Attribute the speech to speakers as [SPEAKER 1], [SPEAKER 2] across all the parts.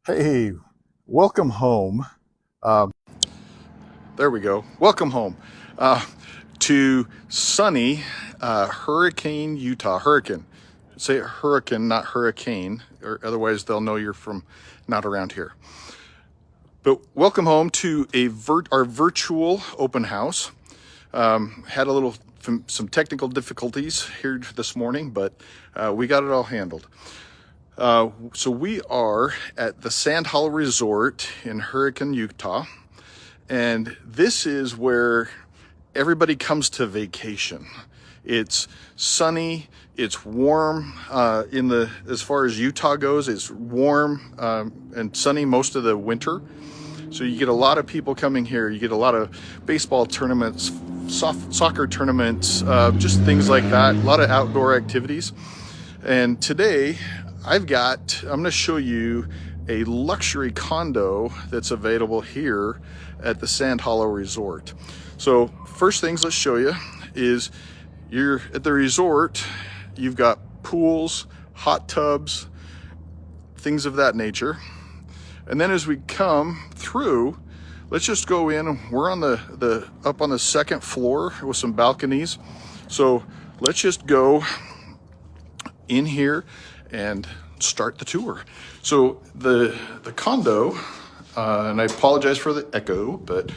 [SPEAKER 1] Hey, welcome home. Um, there we go. Welcome home uh, to sunny Hurricane, Utah. Hurricane. Say hurricane, not hurricane, or otherwise they'll know you're from not around here. But welcome home to our virtual open house. Had a little some technical difficulties here this morning, but we got it all handled. So we are at the Sand Hollow Resort in Hurricane, Utah, and this is where everybody comes to vacation. It's sunny, it's warm. As far as Utah goes, it's warm and sunny most of the winter. So you get a lot of people coming here. You get a lot of baseball tournaments, soccer tournaments, just things like that. A lot of outdoor activities. And today I'm going to show you a luxury condo that's available here at the Sand Hollow Resort. So first things let's show you is you're at the resort. You've got pools, hot tubs, things of that nature. And then as we come through, let's just go in. We're on the up on the second floor with some balconies. So let's just go in here and start the tour. So the condo, and I apologize for the echo, but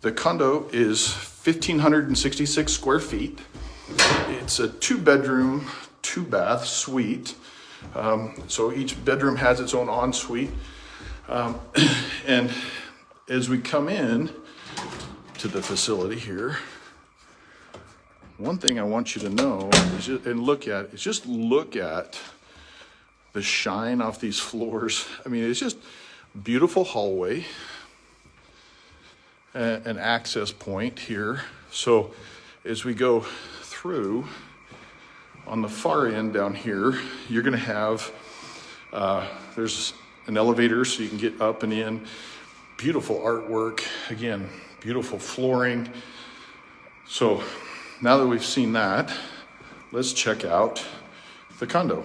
[SPEAKER 1] the condo is 1,566 square feet. It's a 2-bedroom, 2-bath suite. So each bedroom has its own ensuite. And as we come in to the facility here, one thing I want you to know is just look at the shine off these floors. I mean, it's just beautiful hallway, an access point here. So as we go through on the far end down here, you're going to have, there's an elevator so you can get up and in. Beautiful artwork, again, beautiful flooring. So now that we've seen that, let's check out the condo.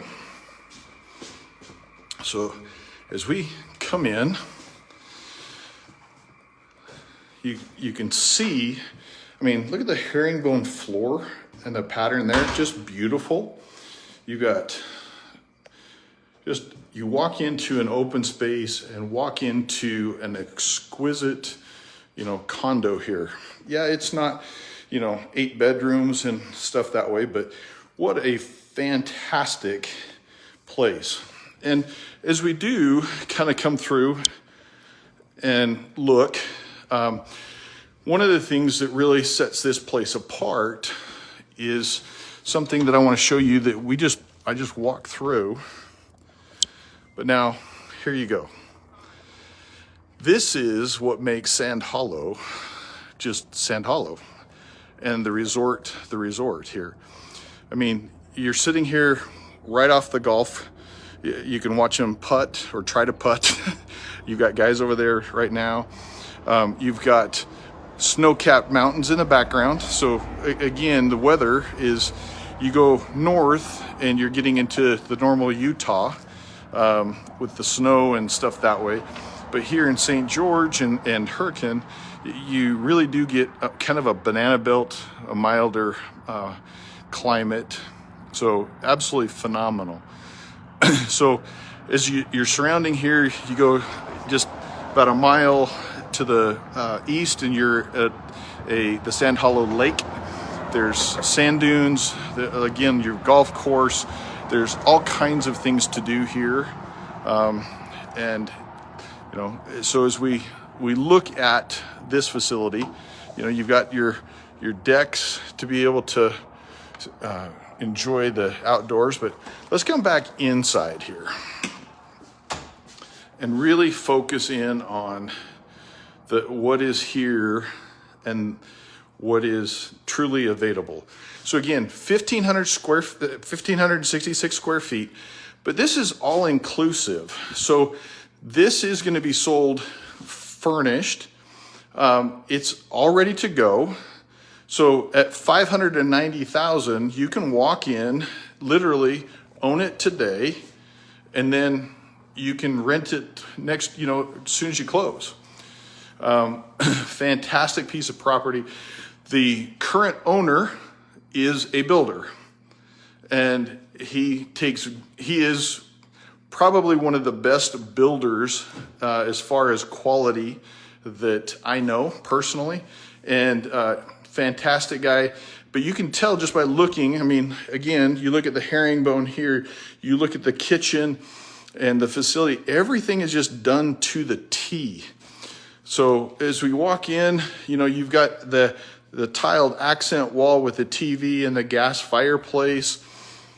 [SPEAKER 1] So as we come in, you can see, I mean, look at the herringbone floor and the pattern there, just beautiful. You got you walk into an open space and walk into an exquisite, condo here. Yeah, it's not, 8 bedrooms and stuff that way, but what a fantastic place. And as we do kind of come through and look, one of the things that really sets this place apart is something that I want to show you that I just walked through. But now, here you go. This is what makes Sand Hollow just Sand Hollow, and the resort here. I mean, you're sitting here right off the golf. You can watch them putt or try to putt. You've got guys over there right now. You've got snow-capped mountains in the background. So again, the weather is, you go north and you're getting into the normal Utah with the snow and stuff that way. But here in St. George and Hurricane, you really do get kind of a banana belt, a milder climate. So absolutely phenomenal. So as you're surrounding here, you go just about a mile to the east and you're at the Sand Hollow Lake. There's sand dunes, again, your golf course. There's all kinds of things to do here. So as we look at this facility, you've got your decks to be able to enjoy the outdoors, but let's come back inside here and really focus in on what is here and what is truly available. So again, 1,566 square feet, but this is all inclusive. So this is going to be sold furnished. It's all ready to go. So at $590,000, you can walk in, literally own it today, and then you can rent it next, as soon as you close. Fantastic piece of property. The current owner is a builder, and he is probably one of the best builders as far as quality that I know personally, and fantastic guy. But you can tell just by looking. I mean, again, you look at the herringbone here, you look at the kitchen and the facility, everything is just done to the T. So as we walk in, you've got the tiled accent wall with the TV and the gas fireplace.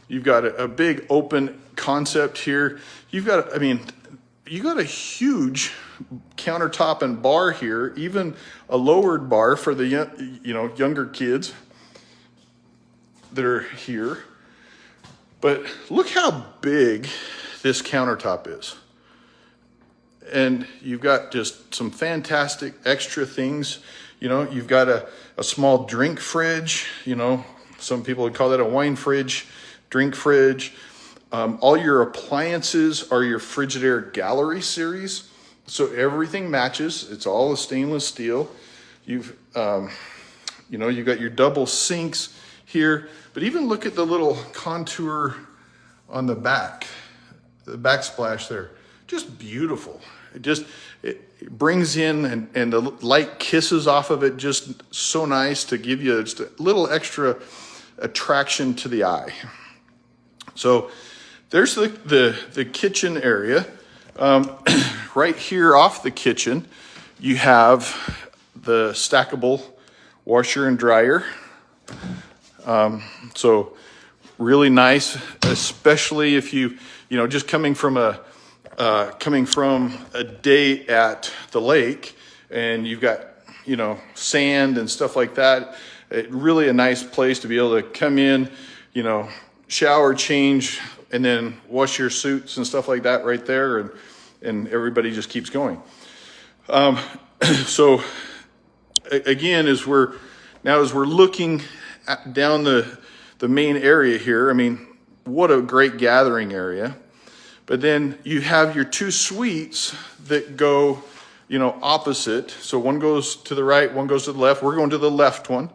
[SPEAKER 1] You've got a big open concept here. You got a huge countertop and bar here, even a lowered bar for the younger kids that are here. But look how big this countertop is. And you've got just some fantastic extra things. You've got a small drink fridge. Some people would call that a wine fridge, drink fridge. All your appliances are your Frigidaire Gallery series. So everything matches. It's all a stainless steel. You've got your double sinks here. But even look at the little contour on the backsplash there. Just beautiful. It brings in and the light kisses off of it, just so nice to give you just a little extra attraction to the eye. So there's the kitchen area. Right here off the kitchen, you have the stackable washer and dryer. So really nice, especially if you just coming from a day at the lake and you've got, sand and stuff like that. Really a nice place to be able to come in, shower, change, and then wash your suits and stuff like that right there. And everybody just keeps going. So again, as we're looking down the main area here, I mean, what a great gathering area. But then you have your two suites that go, opposite. So one goes to the right, one goes to the left. We're going to the left one.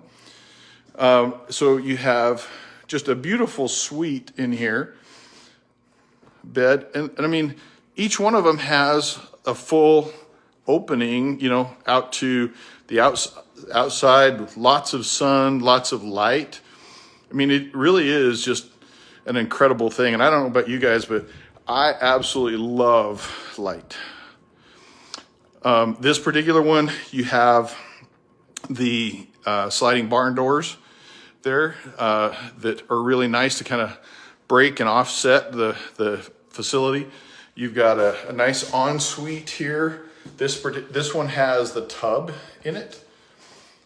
[SPEAKER 1] So you have just a beautiful suite in here, bed. And I mean, each one of them has a full opening, out to the outside with lots of sun, lots of light. I mean, it really is just an incredible thing. And I don't know about you guys, but I absolutely love light. This particular one, you have the sliding barn doors there that are really nice to kind of break and offset the facility. You've got a nice ensuite here. This one has the tub in it.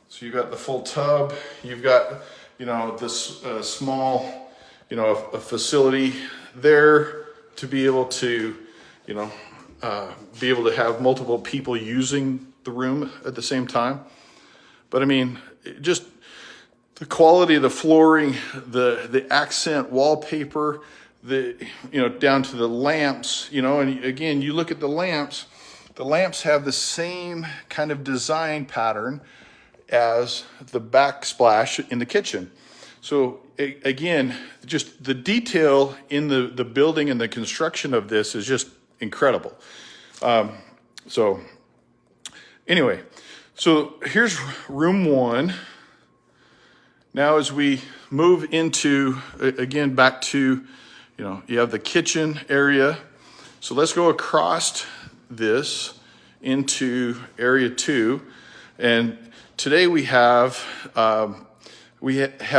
[SPEAKER 1] So you've got the full tub. You've got, this small, a facility there to be able to, have multiple people using the room at the same time. But I mean, just the quality of the flooring, the accent wallpaper, down to the lamps, and again, you look at the lamps have the same kind of design pattern as the backsplash in the kitchen. So again, just the detail in the building and the construction of this is just incredible. So anyway, so here's room one. Now as we move into, again, back to, you have the kitchen area. So let's go across this into area 2. And today we have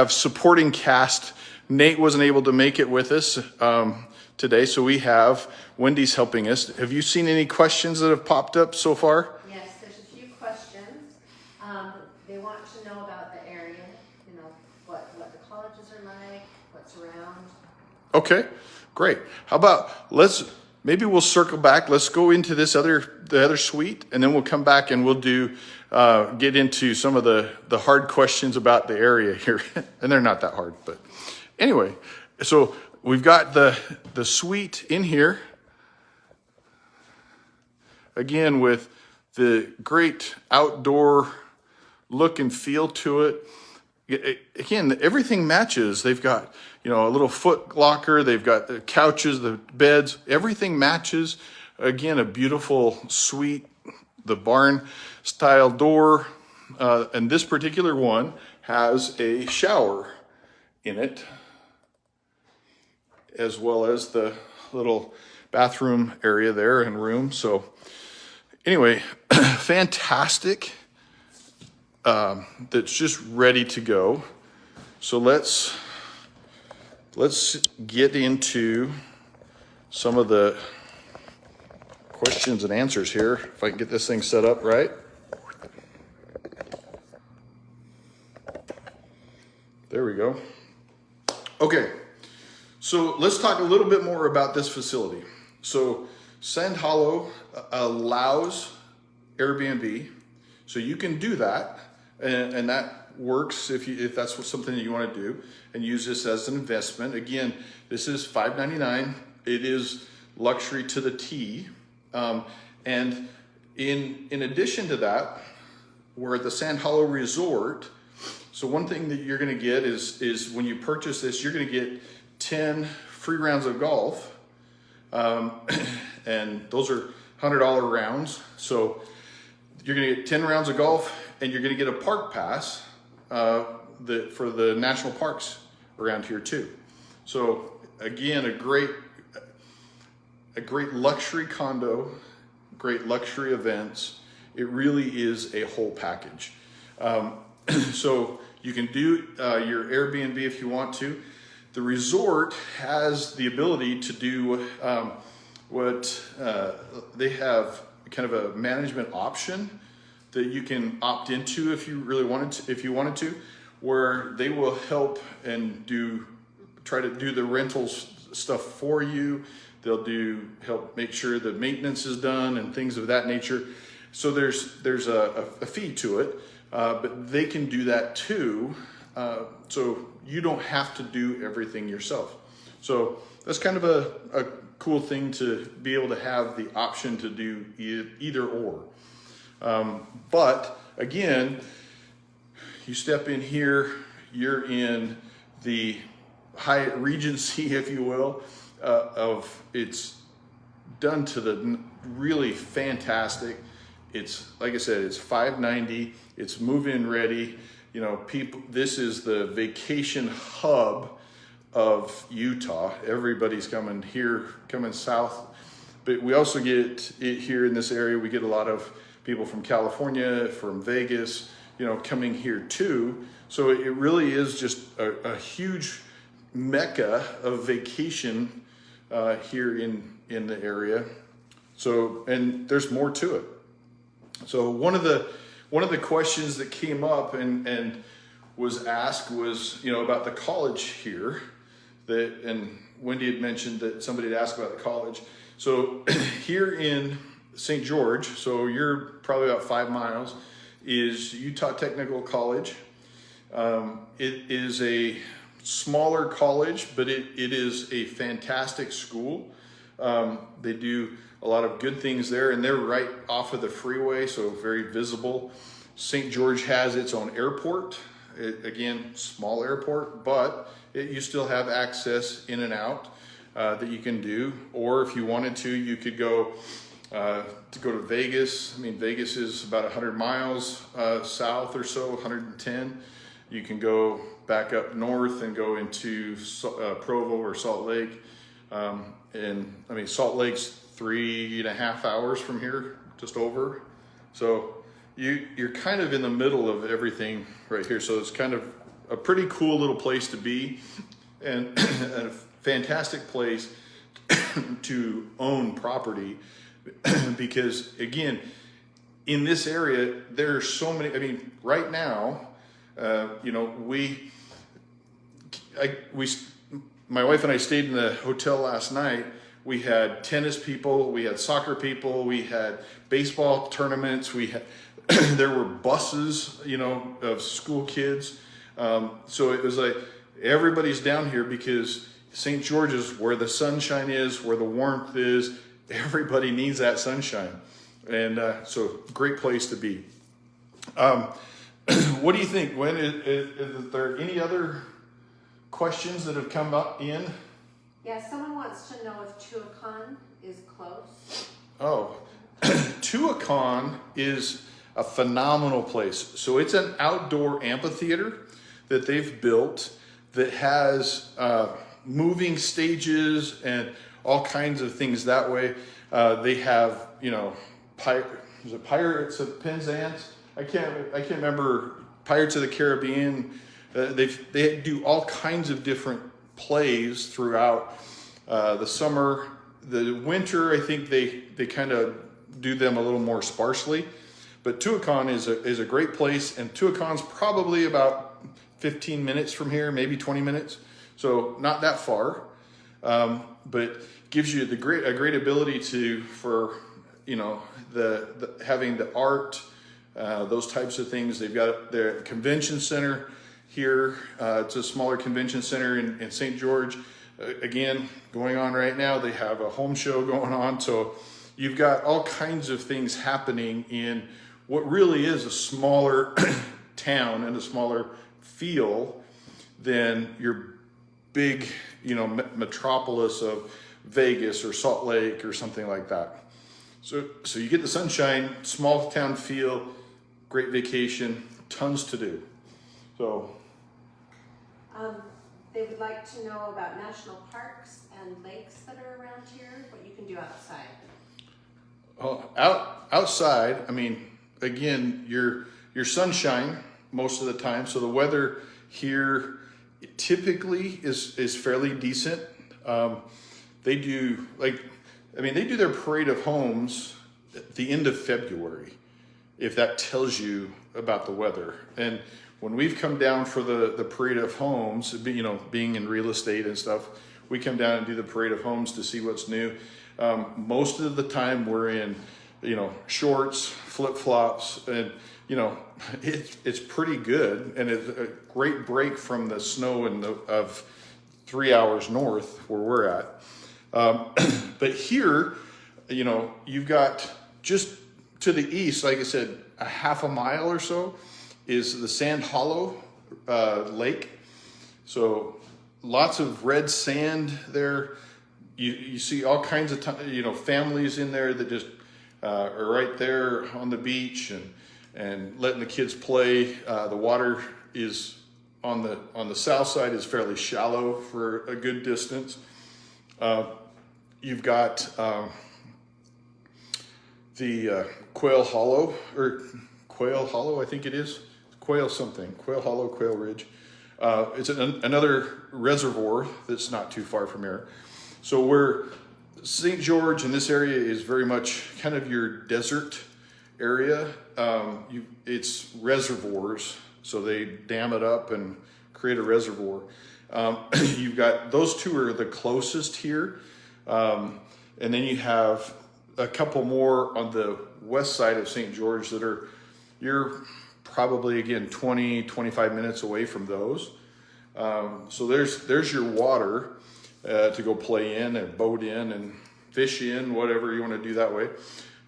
[SPEAKER 1] supporting cast. Nate wasn't able to make it with us today, so we have Wendy's helping us. Have you seen any questions that have popped up so far?
[SPEAKER 2] Yes, there's a few questions. They want to know about the area, what the colleges are like, what's around.
[SPEAKER 1] Okay, great. How about maybe we'll circle back. Let's go into the other suite, and then we'll come back and we'll get into some of the hard questions about the area here. And they're not that hard, but anyway, so we've got the suite in here. again, with the great outdoor look and feel to it. Again, everything matches. They've got, a little foot locker. They've got the couches, the beds, everything matches. Again, a beautiful suite, the barn style door. And this particular one has a shower in it, as well as the little bathroom area there and room. So anyway, fantastic. That's just ready to go. So let's get into some of the questions and answers here. If I can get this thing set up right. There we go. Okay, so let's talk a little bit more about this facility. So Sand Hollow allows Airbnb, so you can do that, and that works if that's something that you want to do, and use this as an investment. Again, this is $5.99. It is luxury to the T, and in addition to that, we're at the Sand Hollow Resort. So one thing that you're going to get is when you purchase this, you're going to get 10 free rounds of golf, and those are $100 rounds. So you're going to get 10 rounds of golf, and you're going to get a park pass for the national parks around here too. So again, a great luxury condo, great luxury events. It really is a whole package. So you can do your Airbnb if you want to. The resort has the ability to do they have kind of a management option that you can opt into if you really wanted to, where they will help and try to do the rentals stuff for you. They'll help make sure the maintenance is done and things of that nature. So there's a fee to it. But they can do that too, so you don't have to do everything yourself. So that's kind of a cool thing to be able to have the option to do either or. But again, you step in here, you're in the Hyatt Regency, if you will, it's done to the really fantastic. It's, like I said, it's $5.90. It's move-in ready. People, this is the vacation hub of Utah. Everybody's coming south. But we also get it here in this area. We get a lot of people from California, from Vegas, coming here too. So it really is just a huge mecca of vacation here in the area. So, and there's more to it. So one of the questions that came up and was asked was, about the college here, and Wendy had mentioned that somebody had asked about the college. So here in St. George, so you're probably about 5 miles, is Utah Technical College. It is a smaller college, but it is a fantastic school. They do a lot of good things there, and they're right off of the freeway, so very visible. St. George has its own airport. Again, small airport, but you still have access in and out that you can do. Or if you wanted to, you could go to Vegas. I mean, Vegas is about 100 miles south or so, 110. You can go back up north and go into Provo or Salt Lake. And I mean, Salt Lake's 3.5 hours from here, just over. So you're kind of in the middle of everything right here. So it's kind of a pretty cool little place to be, and a fantastic place to own property, because again, in this area, there are so many, I mean, right now, my wife and I stayed in the hotel last night. We had tennis people, we had soccer people, we had baseball tournaments, there were buses, of school kids. So it was like, everybody's down here because St. George is where the sunshine is, where the warmth is. Everybody needs that sunshine. And so great place to be. What do you think? When is there any other questions that have come up in?
[SPEAKER 2] Yeah, someone wants to know if Tuacahn is close.
[SPEAKER 1] Oh, Tuacahn is a phenomenal place. So it's an outdoor amphitheater that they've built that has moving stages and all kinds of things that way. They have, you know, is it Pirates of Penzance? I can't remember. Pirates of the Caribbean. They do all kinds of different plays throughout the summer. The winter, I think they kind of do them a little more sparsely. But Tuacahn is a great place, and Tuacahn's probably about 15 minutes from here, maybe 20 minutes. So not that far, but gives you a great ability for the having the art, those types of things. They've got their convention center here. It's a smaller convention center in St. George. Again, going on right now. They have a home show going on. So you've got all kinds of things happening in what really is a smaller town and a smaller feel than your big, metropolis of Vegas or Salt Lake or something like that. So you get the sunshine, small town feel, great vacation, tons to do. So
[SPEAKER 2] they would like to know about national parks and lakes that are around here, what you can do outside.
[SPEAKER 1] Outside, I mean, again, your sunshine most of the time. So the weather here typically is fairly decent. They do their parade of homes at the end of February, if that tells you about the weather. And when we've come down for the parade of homes, being in real estate and stuff, we come down and do the parade of homes to see what's new. Most of the time we're in, shorts, flip-flops, and, it's pretty good. And it's a great break from the snow of 3 hours north where we're at. But here, you've got just to the east, like I said, a half a mile or so is the Sand Hollow Lake. So lots of red sand there. You see all kinds of families in there that just are right there on the beach and letting the kids play. The water is on the south side is fairly shallow for a good distance. You've got the Quail Hollow, I think it is. Quail Hollow, Quail Ridge. It's another reservoir that's not too far from here. So St. George in this area is very much kind of your desert area. It's reservoirs, so they dam it up and create a reservoir. You've got those two are the closest here. And then you have a couple more on the west side of St. George that you're probably, again, 20-25 minutes away from those. So there's your water to go play in and boat in and fish in, whatever you want to do that way.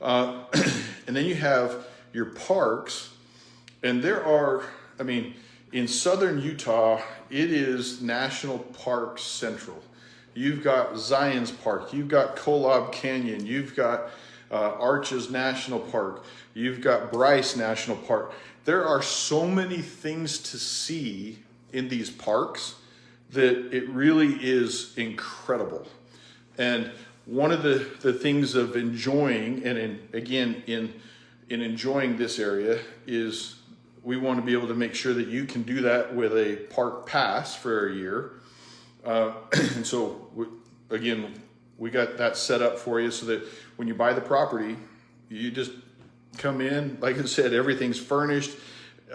[SPEAKER 1] And then you have your parks, and there are, in southern Utah, it is National Park Central. You've got Zion's Park, you've got Kolob Canyon, you've got Arches National Park, you've got Bryce National Park. There are so many things to see in these parks that it really is incredible. And one of the things of enjoying, and in enjoying this area, is we want to be able to make sure that you can do that with a park pass for a year. And so, we got that set up for you so that when you buy the property, you just come in. Like I said, everything's furnished,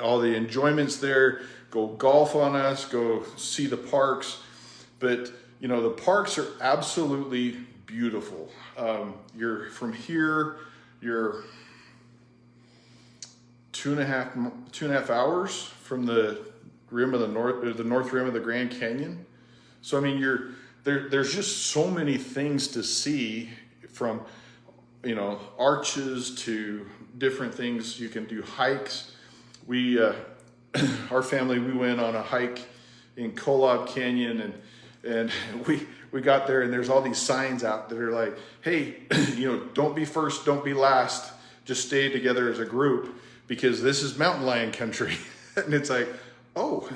[SPEAKER 1] all the enjoyment's there. Go golf on us, go see the parks. But, the parks are absolutely beautiful. You're from here, you're two and a half hours from the rim of the north rim of the Grand Canyon. So there's just so many things to see from you know, arches to different things. You can do hikes. We, our family, we went on a hike in Kolob Canyon, and we got there, and there's all these signs out that are like, hey, you know, don't be first, don't be last, just stay together as a group, because this is mountain lion country. And it's like, oh,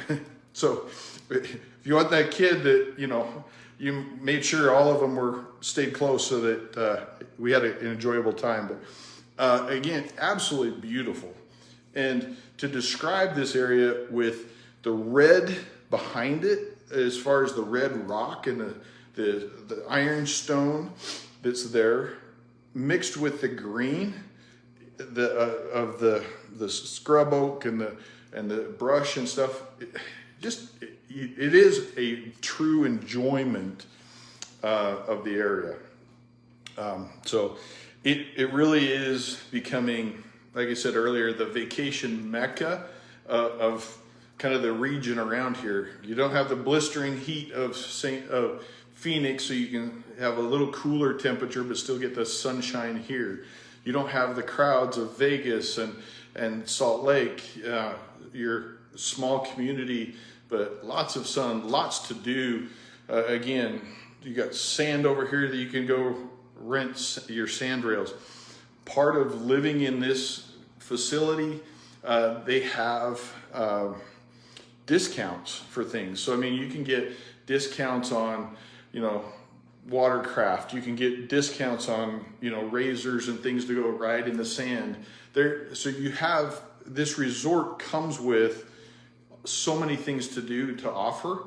[SPEAKER 1] so if you want that kid that, you know, you made sure all of them stayed close so that we had an enjoyable time. But again, absolutely beautiful. And to describe this area with the red behind it, as far as the red rock and the ironstone that's there, mixed with the green of the scrub oak and the brush and stuff, it is a true enjoyment of the area. So it really is becoming, like I said earlier, the vacation mecca of kind of the region around here. You don't have the blistering heat of Phoenix, so you can have a little cooler temperature but still get the sunshine here. You don't have the crowds of Vegas and Salt Lake. Your small community, but lots of sun, lots to do. Again, you got sand over here that you can go rent your sand rails. Part of living in this facility, they have discounts for things. So, I mean, you can get discounts on, you know, watercraft. You can get discounts on, you know, razors and things to go ride in the sand. So you have, this resort comes with so many things to do, to offer,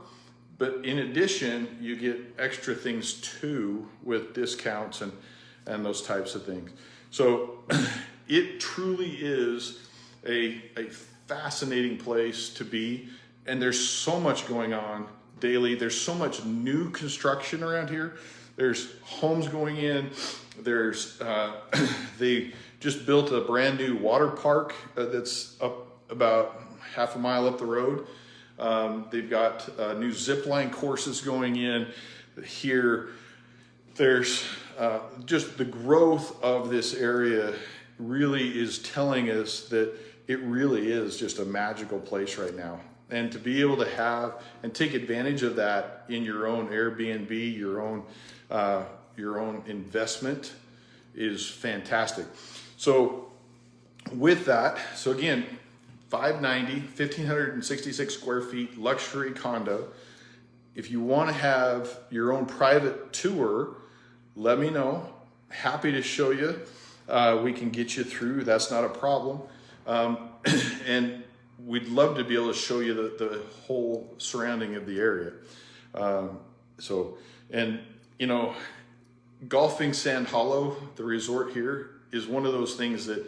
[SPEAKER 1] but in addition, you get extra things too with discounts and those types of things. So it truly is a fascinating place to be, and there's so much going on daily. There's so much new construction around here. There's homes going in. There's they just built a brand new water park that's up about half a mile up the road. They've got new zip line courses going in here. There's just the growth of this area really is telling us that it really is just a magical place right now. And to be able to have and take advantage of that in your own Airbnb, your own investment is fantastic. So with that, so again, 590, 1,566 square feet, luxury condo. If you want to have your own private tour, let me know. Happy to show you. We can get you through. That's not a problem. And we'd love to be able to show you the whole surrounding of the area. And you know, golfing Sand Hollow, the resort here, is one of those things that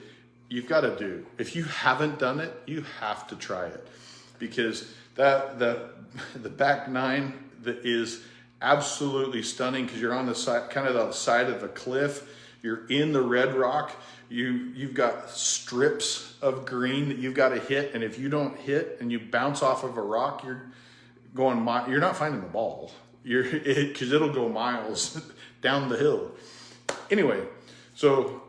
[SPEAKER 1] you've got to do. If you haven't done it, you have to try it, because the back nine that is absolutely stunning, because you're on the side, kind of the side of the cliff. You're in the red rock. You've got strips of green that you've got to hit, and if you don't hit and you bounce off of a rock, you're not finding the ball. Because it'll go miles down the hill. Anyway, so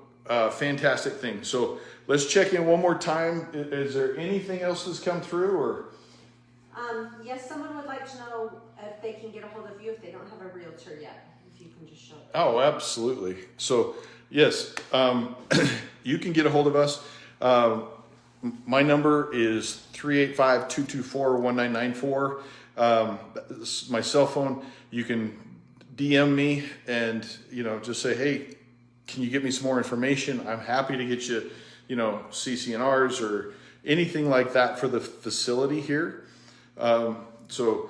[SPEAKER 1] fantastic thing. So let's check in one more time. Is there anything else that's come through, or?
[SPEAKER 2] Yes, someone would like to know if they can get a hold of you if they don't have a realtor yet. If you can just show them.
[SPEAKER 1] Oh, absolutely. So yes, you can get a hold of us. My number is 385-224-1994. My cell phone. You can DM me and, you know, just say, hey, can you get me some more information? I'm happy to get you, you know, CCNRs or anything like that for the facility here. So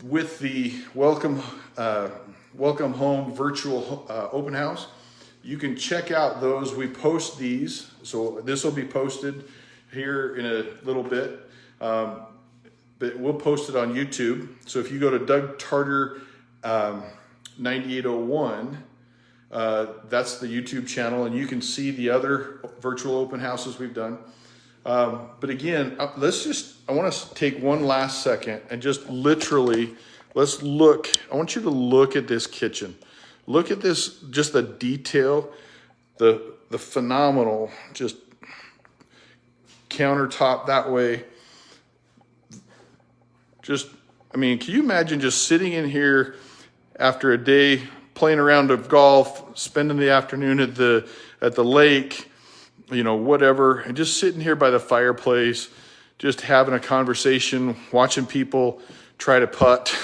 [SPEAKER 1] with the welcome home virtual open house, you can check out those. We post these, so this will be posted here in a little bit, but we'll post it on YouTube. So if you go to Doug Tarter 9801, that's the YouTube channel, and you can see the other virtual open houses we've done. But again, I want to take one last second and just literally, I want you to look at this kitchen. look at this, just the detail, the phenomenal, just countertop that way. Just, I mean, can you imagine just sitting in here after a day playing a round of golf, spending the afternoon at the lake, you know, whatever, and just sitting here by the fireplace, just having a conversation, watching people try to putt,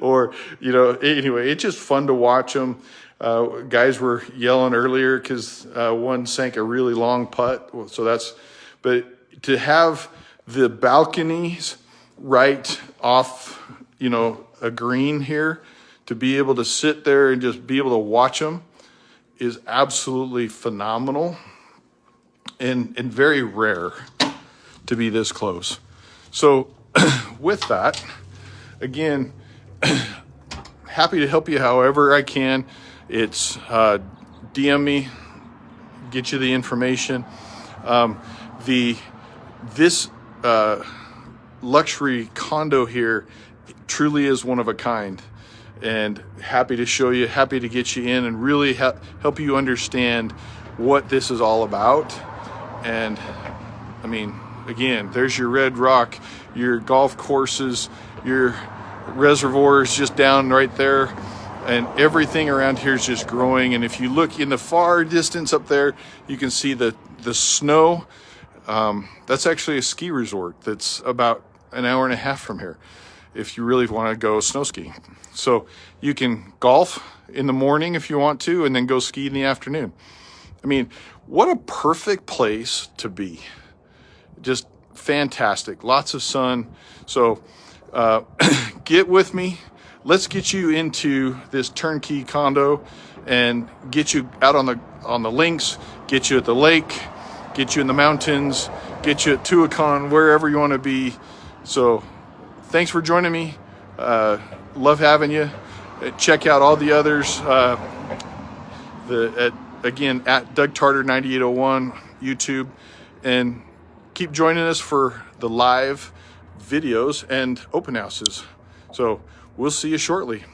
[SPEAKER 1] or, you know, anyway, it's just fun to watch them. Guys were yelling earlier because one sank a really long putt. So that's, but to have the balconies right off, you know, a green here, to be able to sit there and just be able to watch them is absolutely phenomenal, and very rare to be this close. So with that, again, happy to help you however I can. It's DM me, get you the information. This luxury condo here truly is one of a kind, and happy to show you, happy to get you in and really help you understand what this is all about. And I mean, again, there's your Red Rock, your golf courses, your reservoirs just down right there, and everything around here is just growing. And if you look in the far distance up there, you can see the snow. That's actually a ski resort that's about an hour and a half from here if you really want to go snow skiing. So you can golf in the morning if you want to, and then go ski in the afternoon. I mean, what a perfect place to be. Just fantastic, lots of sun. So get with me. Let's get you into this turnkey condo and get you out on the links, get you at the lake, get you in the mountains, get you at Tuacahn, wherever you want to be. So thanks for joining me. Love having you. Check out all the others. Again, at Doug Tartar 9801 YouTube, and keep joining us for the live videos and open houses. So we'll see you shortly.